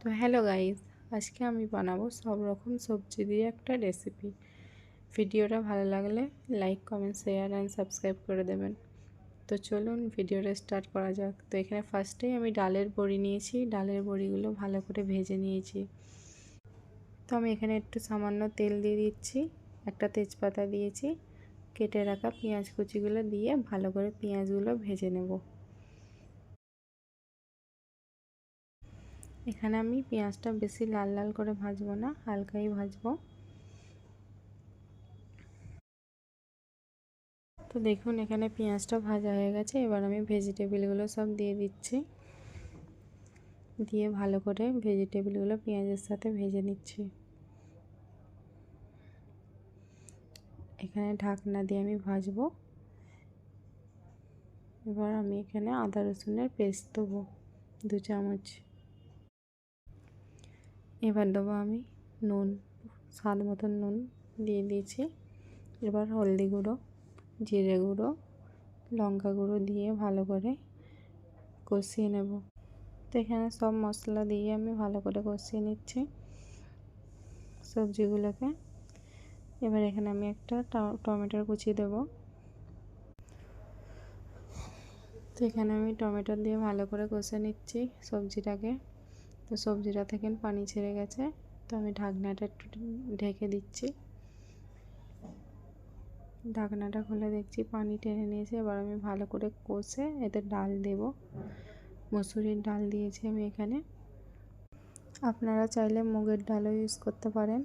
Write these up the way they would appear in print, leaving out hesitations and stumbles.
তো hello guys, আজকে আমি বানাবো সব রকম সবজি দিয়ে একটা রেসিপি। ভিডিওটা ভালো লাগলে like, comment, share and subscribe করে দেবেন। তো চলুন ভিডিওটা স্টার্ট করা যাক। তো এখানে ফার্স্টেই আমি ডালের বড়ি নিয়েছি, ডালের বড়িগুলো ভালো করে ভেজে নিয়েছি। তো আমি এখানে একটু সামান্য তেল দিয়ে দিচ্ছি, একটা তেজপাতা দিয়েছি, কেটে রাখা পেঁয়াজ কুচিগুলো দিয়ে ভালো করে পেঁয়াজগুলো ভেজে নেব। এখানে আমি পেঁয়াজটা বেশি লাল লাল করে ভাজবো না, হালকাই ভাজবো। তো দেখুন এখানে পেঁয়াজটা ভাজা হয়ে গেছে। এবার আমি ভেজিটেবলগুলো সব দিয়ে দিচ্ছি, দিয়ে ভালো করে ভেজিটেবলগুলো পেঁয়াজের সাথে ভেজে নিচ্ছি। এখানে ঢাকনা দিয়ে আমি ভাজবো। এবার আমি এখানে আদা রসুনের পেস্ট দেবো 2 চামচ। এবার দেবো আমি নুন, স্বাদ মতন নুন দিয়ে দিয়েছি। এবার হলদি গুঁড়ো, জিরে গুঁড়ো, লঙ্কা গুঁড়ো দিয়ে ভালো করে কষিয়ে নেব। তো এখানে সব মশলা দিয়ে আমি ভালো করে কষিয়ে নিচ্ছি সবজিগুলোকে। এবার এখানে আমি একটা টমেটোর কুচি দেব। তো এখানে আমি টমেটো দিয়ে ভালো করে কষে নিচ্ছি সবজিটাকে। তো সবজিটা থেকে পানি ছেড়ে গেছে, তো আমি ঢাকনাটা একটু ঢেকে দিচ্ছি। ঢাকনাটা খুলে দেখছি পানি টেনে নিয়েছে। এবার আমি ভালো করে কষে এতে ডাল দেব। মসুরির ডাল দিয়েছি আমি এখানে, আপনারা চাইলে মুগের ডালও ইউজ করতে পারেন।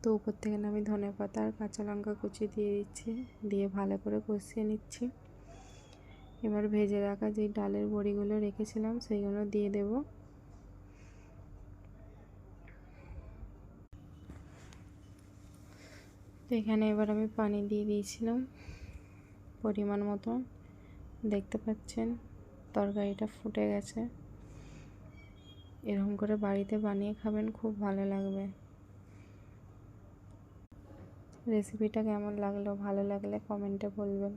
তো উপর থেকে আমি ধনেপাতা আর কাঁচা লঙ্কা কুচি দিয়ে দিচ্ছি, দিয়ে ভালো করে কষিয়ে নিচ্ছি। এবার ভেজে রাখা যে ডালের বড়িগুলো রেখেছিলাম সেইগুলো দিয়ে দেব। তো এখানে এবার আমি পানি দিয়ে দিয়েছিলাম পরিমাণ মতো। দেখতে পাচ্ছেন তরকারিটা ফুটে গেছে। এরকম করে বাড়িতে বানিয়ে খাবেন, খুব ভালো লাগবে। রেসিপিটা কেমন লাগলো, ভালো লাগলে কমেন্টে বলবেন।